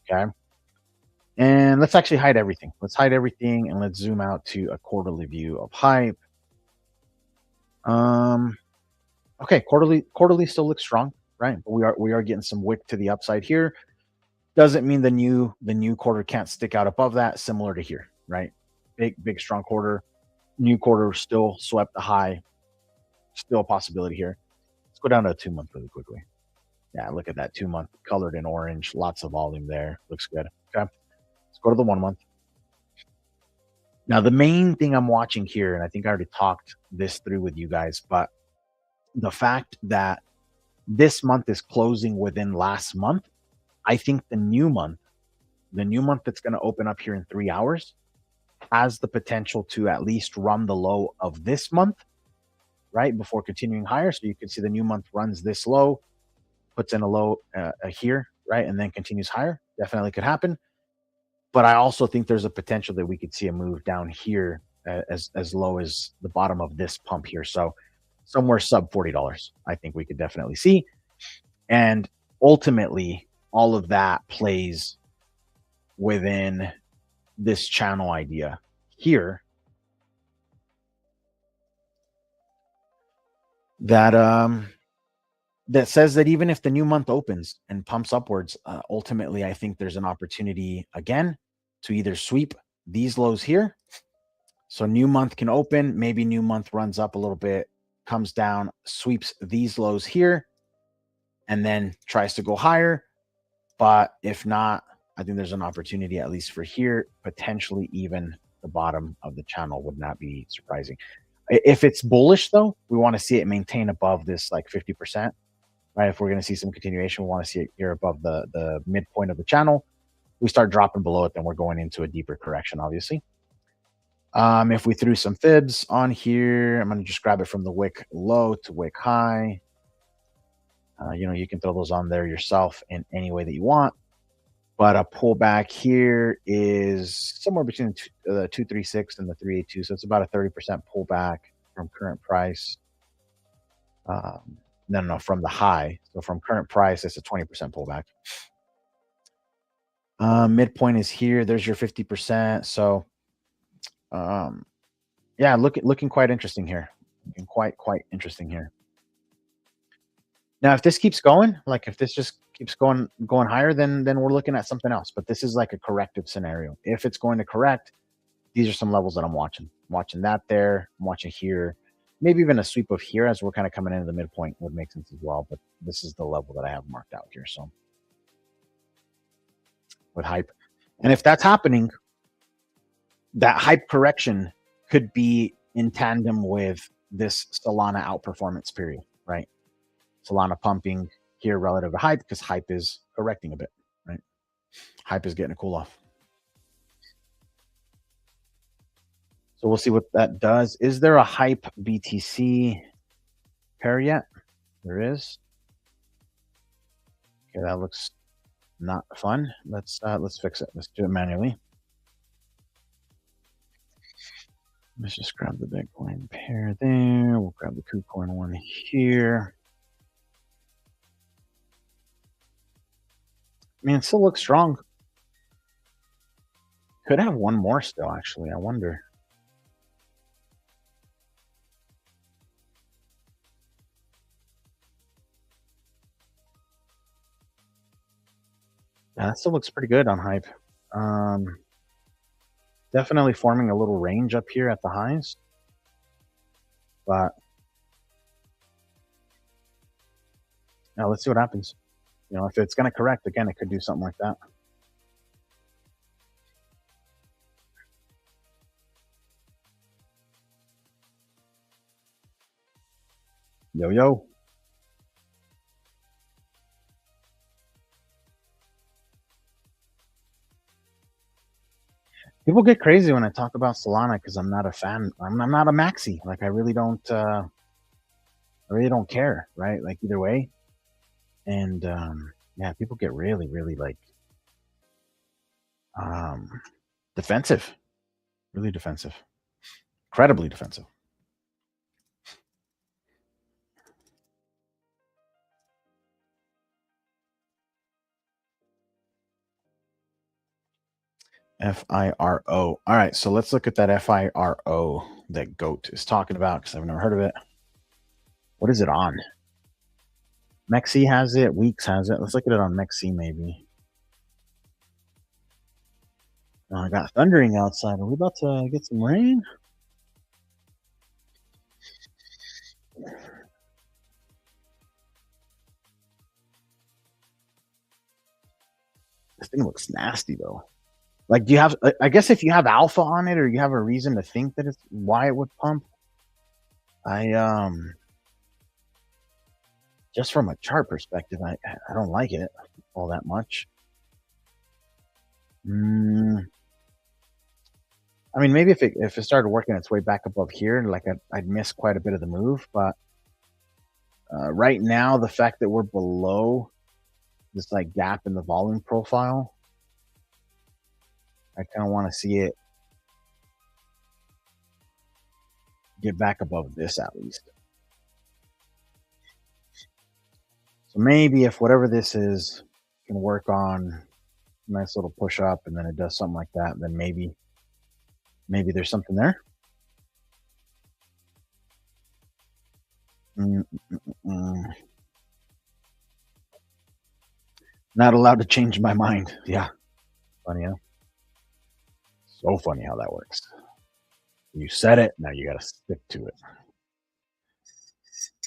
okay. And let's actually hide everything. Let's hide everything and let's zoom out to a quarterly view of hype. Um, okay, quarterly still looks strong, right? But we are getting some wick to the upside here. Doesn't mean the new quarter can't stick out above that, similar to here, right? Big strong quarter. New quarter still swept the high. Still a possibility here. Let's go down to a 2 month really quickly. Yeah, look at that 2 month colored in orange. Lots of volume there. Looks good. Okay. Let's go to the 1 month. Now, the main thing I'm watching here, and I think I already talked this through with you guys, but the fact that this month is closing within last month, I think the new month that's going to open up here in 3 hours has the potential to at least run the low of this month, right? Before continuing higher. So you can see the new month runs this low, puts in a low here, right? And then continues higher. Definitely could happen. But I also think there's a potential that we could see a move down here as low as the bottom of this pump here. So somewhere sub $40, I think we could definitely see. And ultimately, all of that plays within this channel idea here that that says that even if the new month opens and pumps upwards, ultimately, I think there's an opportunity again to either sweep these lows here. So new month can open, maybe new month runs up a little bit, comes down, sweeps these lows here, and then tries to go higher. But if not, I think there's an opportunity, at least for here, potentially even the bottom of the channel would not be surprising. If it's bullish, though, we want to see it maintain above this like 50%. Right? If we're going to see some continuation, we want to see it here above the midpoint of the channel. We start dropping below it, then we're going into a deeper correction, obviously. If we threw some fibs on here, I'm going to just grab it from the wick low to wick high. You can throw those on there yourself in any way that you want. But a pullback here is somewhere between the 236 and the 382. So it's about a 30% pullback from current price. No, from the high. So from current price, it's a 20% pullback. Midpoint is here. There's your 50%. So, yeah, looking quite interesting here. Looking quite interesting here. Now, if this keeps going, like if this just keeps going higher, then we're looking at something else. But this is like a corrective scenario. If it's going to correct, these are some levels that I'm watching. I'm watching that there. I'm watching here. Maybe even a sweep of here as we're kind of coming into the midpoint would make sense as well. But this is the level that I have marked out here. So with hype, and if that's happening, that hype correction could be in tandem with this Solana outperformance period, right? Solana pumping here relative to hype because hype is correcting a bit, right? Hype is getting a cool off. So we'll see what that does. Is there a hype BTC pair yet? There is. Okay, that looks not fun. Let's fix it. Let's do it manually. Let's just grab the Bitcoin pair there. We'll grab the KuCoin one here. I mean, it still looks strong. Could have one more still, actually. I wonder. Yeah, that still looks pretty good on hype. Definitely forming a little range up here at the highs. But now let's see what happens. If it's going to correct again, it could do something like that. Yo. People get crazy when I talk about Solana because I'm not a fan. I'm not a maxi. Like I really don't care, right? Like either way. And yeah, people get really like defensive. Really defensive. Incredibly defensive. FIRO. All right, so let's look at that FIRO that Goat is talking about because I've never heard of it. What is it on? Mexi has it. Weeks has it. Let's look at it on Mexi maybe. I got thundering outside. Are we about to get some rain? This thing looks nasty though. Like, do you have? I guess if you have alpha on it, or you have a reason to think that it's why it would pump. I just from a chart perspective, I don't like it all that much. I mean, maybe if it started working its way back above here, like I'd miss quite a bit of the move. But right now, the fact that we're below this like gap in the volume profile, I kind of want to see it get back above this at least. So maybe if whatever this is can work on a nice little push up, and then it does something like that, then maybe there's something there. Mm, mm, mm. Not allowed to change my mind. Yeah, funny, huh? So funny how that works. You said it, now you got to stick to it.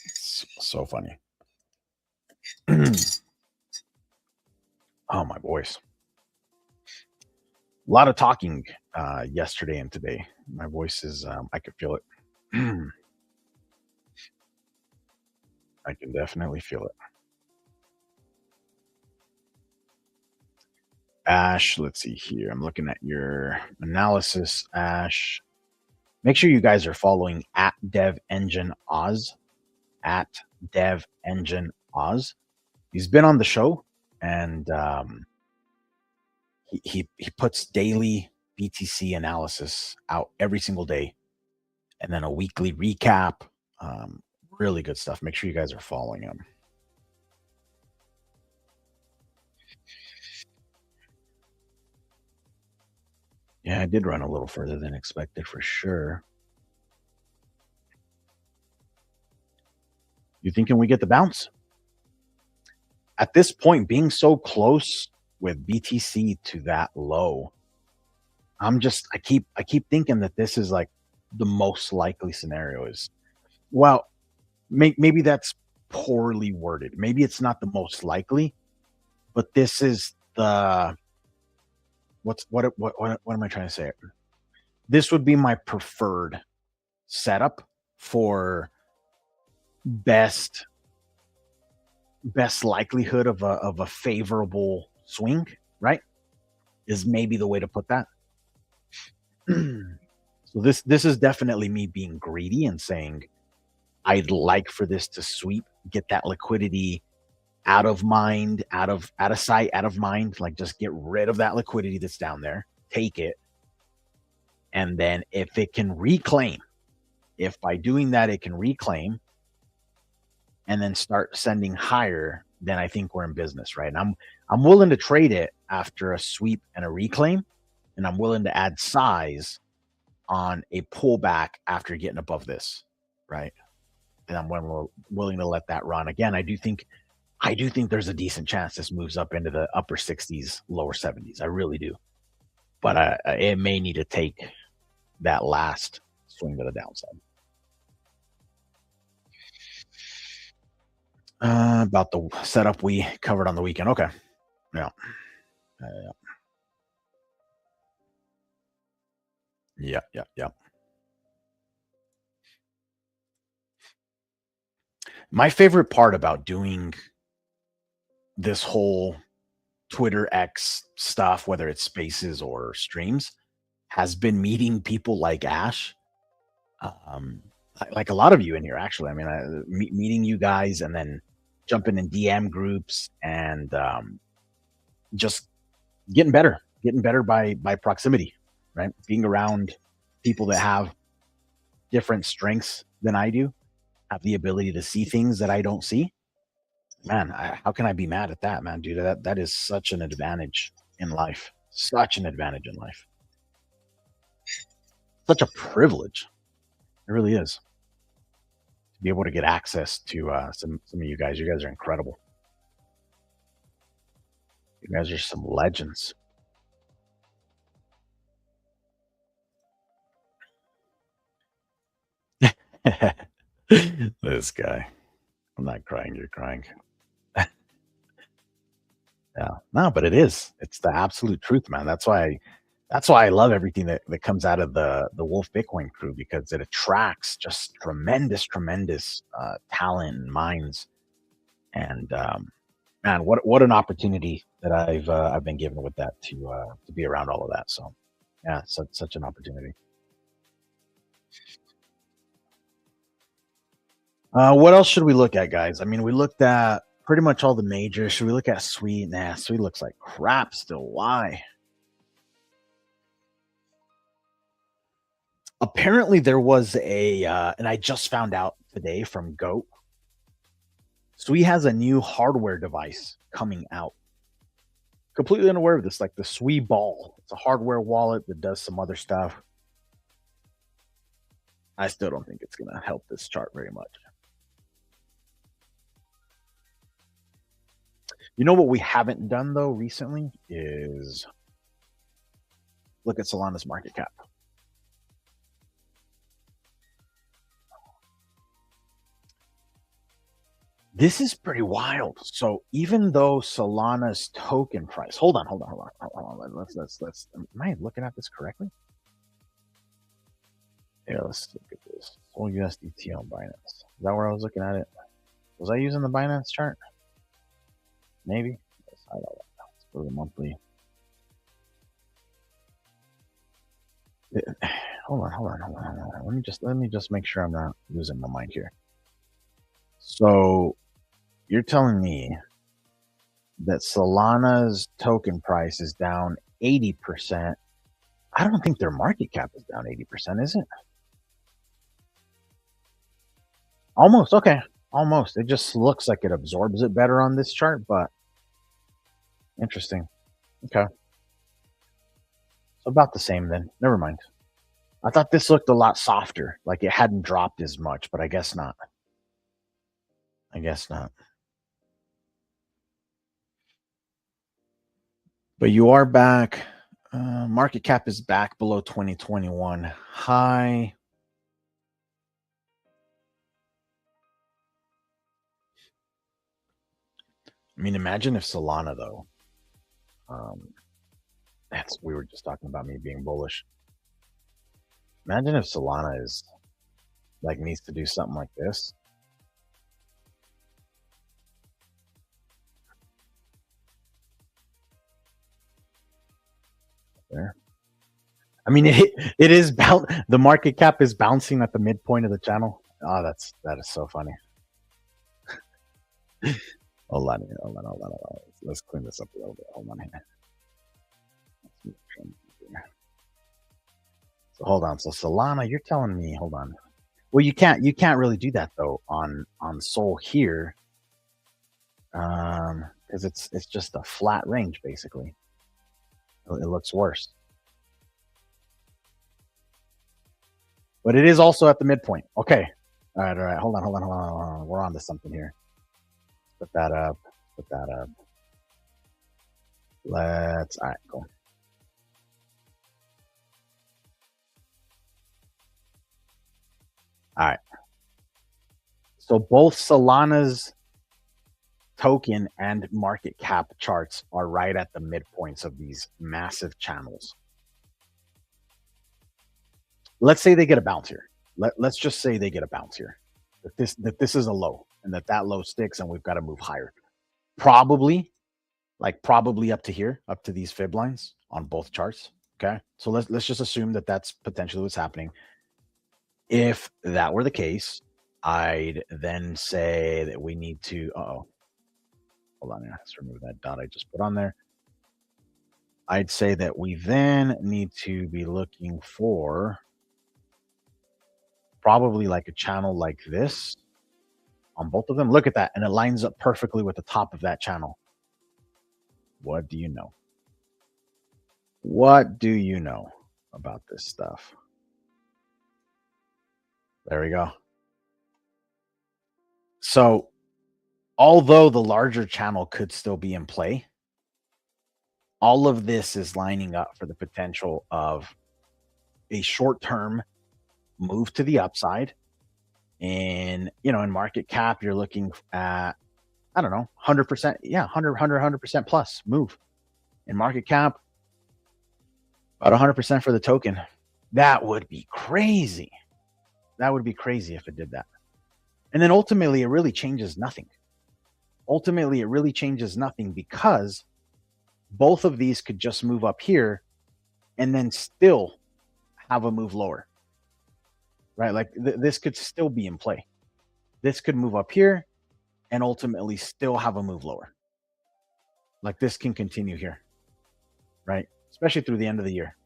It's so funny. Oh, my voice. A lot of talking yesterday and today. My voice is, I can feel it. I can definitely feel it. Ash, let's see here. I'm looking at your analysis, Ash. Make sure you guys are following at Dev Engine Oz. At Dev Engine Oz. He's been on the show, and he puts daily BTC analysis out every single day, and then a weekly recap. Really good stuff. Make sure you guys are following him. Yeah, I did run a little further than expected for sure. You thinking we get the bounce? At this point, being so close with BTC to that low, I keep thinking that this is like the most likely scenario is, well, maybe that's poorly worded. Maybe it's not the most likely, but this is the what am I trying to say? This would be my preferred setup for best likelihood of a favorable swing, right? Is maybe the way to put that. So this is definitely me being greedy and saying I'd like for this to sweep, get that liquidity out of mind, out of sight, out of mind. Like just get rid of that liquidity that's down there, take it, and then if it can reclaim, if by doing that it can reclaim, and then start sending higher, then I think we're in business, right? And I'm willing to trade it after a sweep and a reclaim, and I'm willing to add size on a pullback after getting above this, right? And I'm willing to let that run. Again, I do think there's a decent chance this moves up into the upper 60s, lower 70s. I really do. But it may need to take that last swing to the downside. About the setup we covered on the weekend. Okay. Yeah. Yeah. My favorite part about doing this whole Twitter X stuff, whether it's spaces or streams, has been meeting people like Ash. Like a lot of you in here, actually. I mean, meeting you guys and then jumping in DM groups and just getting better by proximity, right? Being around people that have different strengths than I do, have the ability to see things that I don't see. Man, how can I be mad at that, man, dude? That is such an advantage in life. Such an advantage in life. Such a privilege. It really is to be able to get access to some of you guys. You guys are incredible. You guys are some legends. This guy. I'm not crying. You're crying. Yeah. No, but it is. It's the absolute truth, man. That's why I love everything that comes out of the Wolf Bitcoin crew because it attracts just tremendous talent and minds. And man, what an opportunity that I've been given with that to be around all of that. So yeah, such an opportunity. What else should we look at, guys? I mean, we looked at pretty much all the majors. Should we look at Sweet? Nah, Sweet looks like crap still. Why? Apparently, there was and I just found out today from Goat. Sweet has a new hardware device coming out. Completely unaware of this, like the Sweet Ball. It's a hardware wallet that does some other stuff. I still don't think it's gonna help this chart very much. You know what we haven't done though recently is look at Solana's market cap. This is pretty wild. So even though Solana's token price, hold on. Let's. Am I looking at this correctly? Yeah, let's look at this. Soul USDT on Binance. Is that where I was looking at it? Was I using the Binance chart? Maybe. I don't know. Let's go to the monthly. Hold on. Let me just make sure I'm not losing my mind here. So you're telling me that Solana's token price is down 80%. I don't think their market cap is down 80%, is it? Almost. Okay. Almost. It just looks like it absorbs it better on this chart, but interesting. Okay. So about the same then. Never mind. I thought this looked a lot softer, like it hadn't dropped as much, but I guess not. I guess not. But you are back. Market cap is back below 2021 high. I mean, imagine if Solana though. That's we were just talking about me being bullish. Imagine if Solana is like needs to do something like this. There. I mean, it is the market cap is bouncing at the midpoint of the channel. Oh, that is so funny. Hold on. Let's clean this up a little bit. Hold on here. So hold on. So Solana, you're telling me, hold on. Well, you can't really do that though on Sol here, because it's just a flat range basically. It looks worse, but it is also at the midpoint. Okay, all right. Hold on. We're on to something here. Put that up. Let's. All right, cool. All right. So both Solana's token and market cap charts are right at the midpoints of these massive channels. Let's say they get a bounce here. Let's just say they get a bounce here. That this is a low and that low sticks and we've got to move higher. Probably probably up to here, up to these fib lines on both charts. Okay. So let's just assume that that's potentially what's happening. If that were the case, I'd then say that we need to hold on, let's remove that dot I just put on there. I'd say that we then need to be looking for probably like a channel like this on both of them. Look at that. And it lines up perfectly with the top of that channel. What do you know? What do you know about this stuff? There we go. So, although the larger channel could still be in play, all of this is lining up for the potential of a short-term move to the upside. And, in market cap, you're looking at, I don't know, 100%. Yeah, 100% plus move in market cap, about 100% for the token. That would be crazy. That would be crazy if it did that. And then ultimately, it really changes nothing. Ultimately, it really changes nothing because both of these could just move up here and then still have a move lower, right? Like this could still be in play. This could move up here and ultimately still have a move lower. Like this can continue here, right? Especially through the end of the year.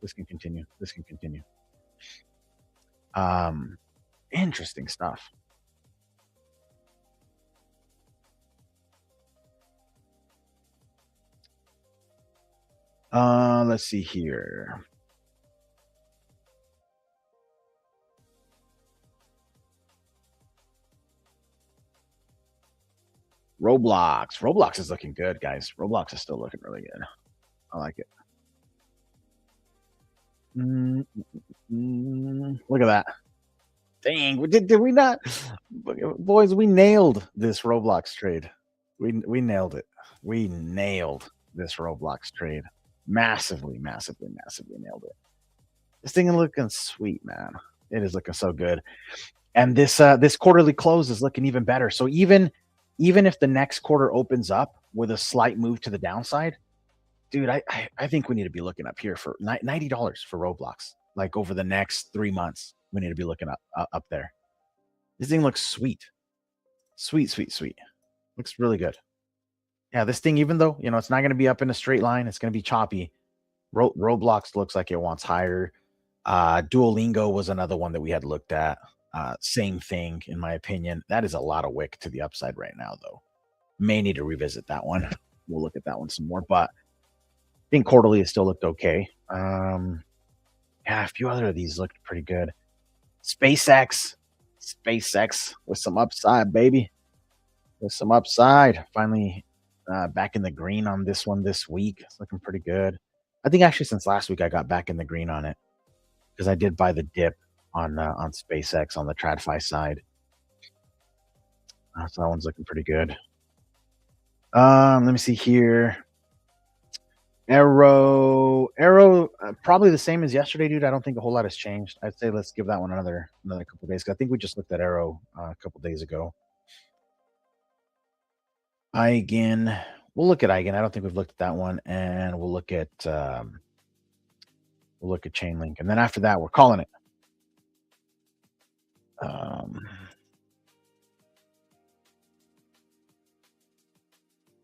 This can continue. This can continue. Interesting stuff. Let's see here. Roblox. Roblox is looking good, guys. Roblox is still looking really good. I like it. Look at that. Dang, did we not? Boys, we nailed this Roblox trade. We nailed it. We nailed this Roblox trade. Massively, massively, massively nailed it. This thing is looking sweet, man. It is looking so good. And this quarterly close is looking even better. So even if the next quarter opens up with a slight move to the downside, dude, I think we need to be looking up here for $90 for Roblox. Like over the next 3 months, we need to be looking up there. This thing looks sweet, sweet, sweet, sweet. Looks really good. Yeah, this thing, even though it's not going to be up in a straight line, it's going to be choppy. Roblox looks like it wants higher. Duolingo was another one that we had looked at. Same thing, in my opinion. That is a lot of wick to the upside right now, though. May need to revisit that one. We'll look at that one some more, but I think quarterly it still looked okay. Yeah, a few other of these looked pretty good. SpaceX with some upside, baby. With some upside. Finally, back in the green on this one this week. It's looking pretty good. I think actually since last week I got back in the green on it because I did buy the dip on SpaceX on the TradFi side. So that one's looking pretty good. Let me see here. Arrow, probably the same as yesterday, dude. I don't think a whole lot has changed. I'd say let's give that one another couple days. I think we just looked at Arrow a couple days ago. Eigen, we'll look at Eigen. I don't think we've looked at that one, and we'll look at Chainlink, and then after that, we're calling it.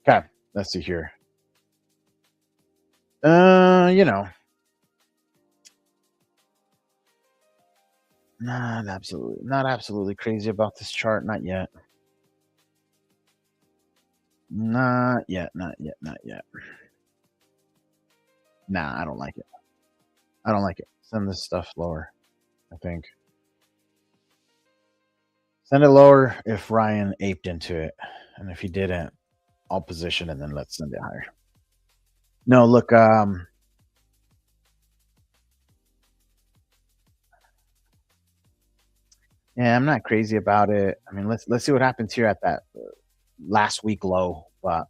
Okay, let's see here. Not absolutely crazy about this chart. Not yet. Not yet. Nah, I don't like it. Send this stuff lower, I think. Send it lower if Ryan aped into it. And if he didn't, I'll position and then let's send it higher. No, look, yeah, I'm not crazy about it. I mean, let's see what happens here at that last week low. But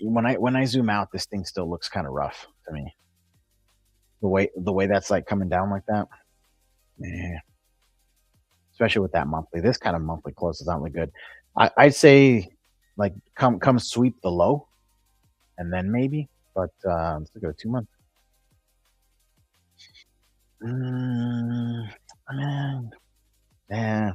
when I zoom out, this thing still looks kind of rough to me. The way that's like coming down like that. Yeah. Especially with that monthly. This kind of monthly close is not really good. I'd say like come sweep the low and then maybe, but let's look at a 2 month. I mean, yeah,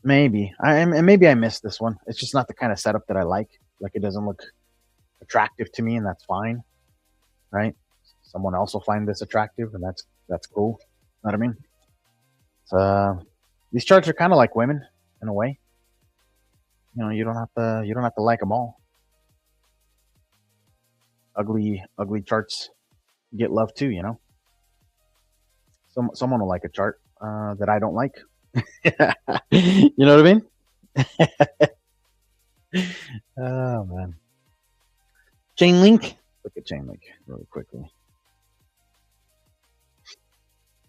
maybe. And maybe I missed this one. It's just not the kind of setup that I like. Like it doesn't look attractive to me, and that's fine, right? Someone else will find this attractive, and that's cool. Know what I mean? So these charts are kind of like women in a way. You don't have to like them all. ugly charts get love too. Someone will like a chart that I don't like. You know what I mean? Oh man, chain link. Look at chain link really quickly.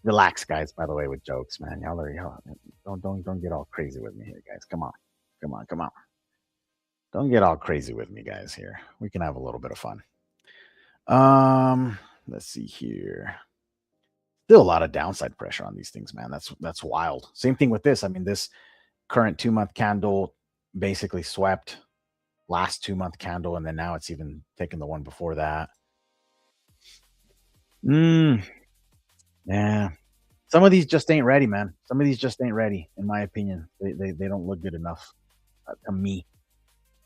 Relax, guys. By the way, with jokes, man. Y'all don't get all crazy with me here, guys. Come on, come on, come on. Don't get all crazy with me, guys. Here, we can have a little bit of fun. Let's see here. Still a lot of downside pressure on these things, man. That's wild. Same thing with this. I mean, this current 2 month candle basically swept last 2 month candle, and then now it's even taken the one before that. Yeah. Some of these just ain't ready, man. Some of these just ain't ready, in my opinion. They don't look good enough to me.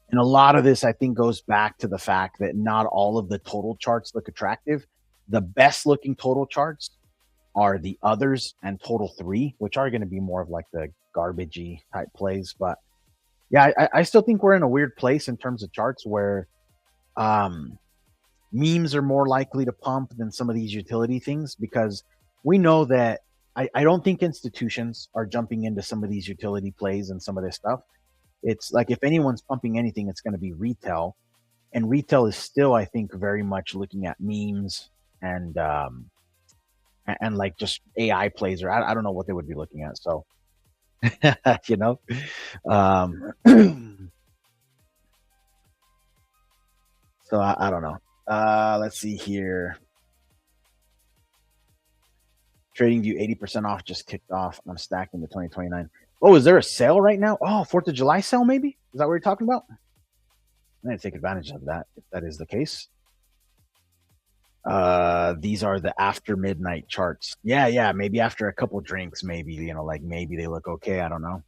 And a lot of this, I think, goes back to the fact that not all of the total charts look attractive. The best looking total charts are the others and total 3, which are going to be more of like the garbagey type plays. But yeah, I still think we're in a weird place in terms of charts where memes are more likely to pump than some of these utility things, because we know that I don't think institutions are jumping into some of these utility plays and some of this stuff. It's like, if anyone's pumping anything, it's going to be retail, and retail is still, I think, very much looking at memes and like just AI plays, or I don't know what they would be looking at. So, you know, so I don't know. Let's see here. TradingView 80% off just kicked off. I'm stacking to 2029. Oh, is there a sale right now? Oh, 4th of July sale, maybe? Is that what you're talking about? I'm going to take advantage of that if that is the case. These are the after midnight charts. Yeah. Maybe after a couple drinks, maybe, like maybe they look okay. I don't know.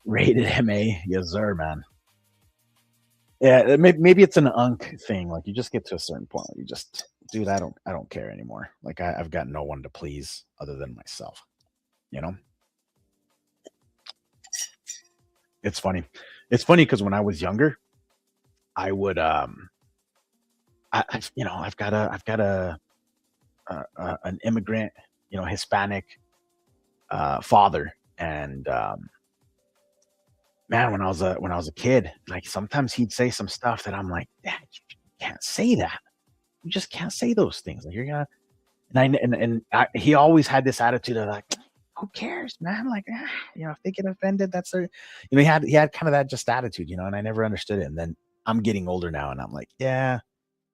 Rated MA. Yes, sir, man. Yeah, maybe it's an unk thing. Like, you just get to a certain point. You just, dude, I don't care anymore. Like, I've got no one to please other than myself. It's funny. It's funny because when I was younger, I would I've got an immigrant, Hispanic father, and man, when I was a kid, like, sometimes he'd say some stuff that I'm like, Dad, you can't say that. You just can't say those things. Like, you're gonna, he always had this attitude of like, who cares, man? Like, if they get offended, that's their, he had kind of that just attitude, and I never understood it. And then I'm getting older now, and I'm like, yeah,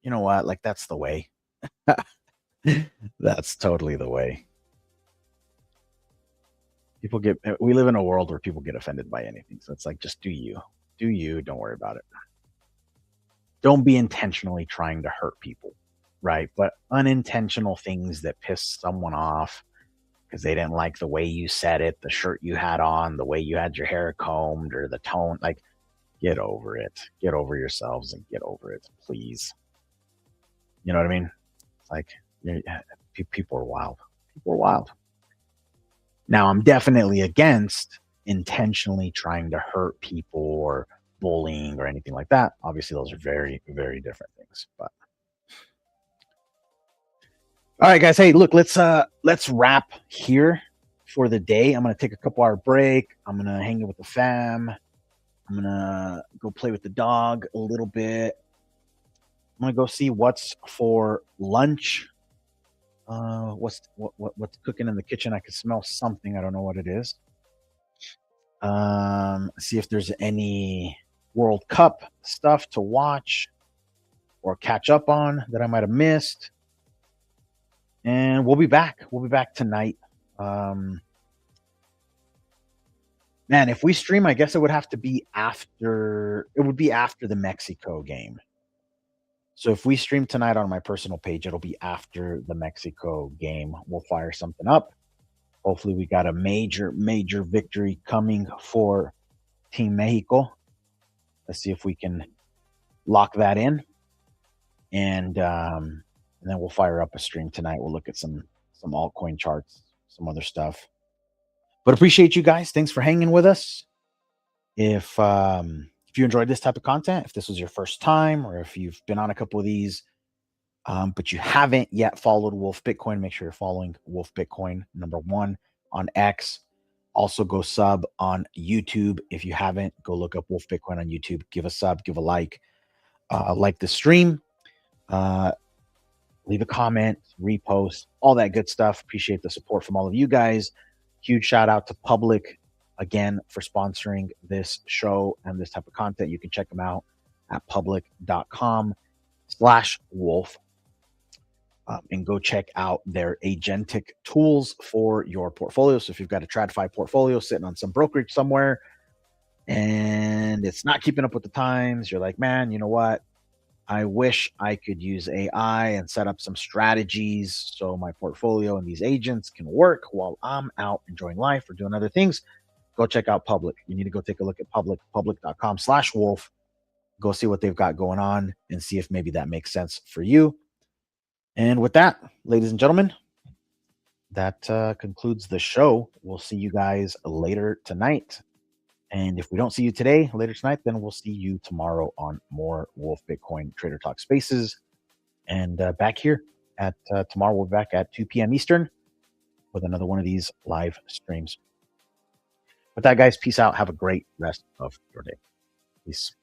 you know what? Like, that's the way. That's totally the way. We live in a world where people get offended by anything. So it's like, just do you. Do you, don't worry about it. Don't be intentionally trying to hurt people, right? But unintentional things that piss someone off because they didn't like the way you said it, the shirt you had on, the way you had your hair combed, or the tone. Like, get over it. Get over yourselves and get over it, please. You know what I mean? It's like, people are wild. People are wild. Now, I'm definitely against intentionally trying to hurt people or bullying or anything like that. Obviously, those are very, very different things. But all right, guys. Hey, look, let's wrap here for the day. I'm gonna take a couple hour break. I'm gonna hang out with the fam. I'm gonna go play with the dog a little bit. I'm gonna go see what's for lunch. What's cooking in the kitchen? I can smell something. I don't know what it is. See if there's any World Cup stuff to watch or catch up on that I might have missed. And we'll be back. We'll be back tonight. Man, if we stream, I guess it would have to be after. It would be after the Mexico game. So if we stream tonight on my personal page, it'll be after the Mexico game. We'll fire something up. Hopefully, we got a major, major victory coming for Team Mexico. Let's see if we can lock that in, and then we'll fire up a stream tonight. We'll look at some altcoin charts, some other stuff. But appreciate you guys. Thanks for hanging with us. If If you enjoyed this type of content, if this was your first time, or if you've been on a couple of these, but you haven't yet followed Wolf Bitcoin, make sure you're following Wolf Bitcoin #1 on X. Also, go sub on YouTube. If you haven't, go look up Wolf Bitcoin on YouTube. Give a sub, give a like the stream, uh, leave a comment, repost, all that good stuff. Appreciate the support from all of you guys. Huge shout out to Public again for sponsoring this show and this type of content. You can check them out at public.com/wolf. And go check out their agentic tools for your portfolio. So if you've got a TradFi portfolio sitting on some brokerage somewhere and it's not keeping up with the times, you're like, man, you know what? I wish I could use AI and set up some strategies so my portfolio and these agents can work while I'm out enjoying life or doing other things. Go check out Public. You need to go take a look at public.com/wolf. Go see what they've got going on and see if maybe that makes sense for you. And with that, ladies and gentlemen, that concludes the show. We'll see you guys later tonight. And if we don't see you today, later tonight, then we'll see you tomorrow on more Wolf Bitcoin Trader Talk Spaces. And back here at tomorrow, we'll be back at 2 p.m. Eastern with another one of these live streams. With that, guys, peace out. Have a great rest of your day. Peace.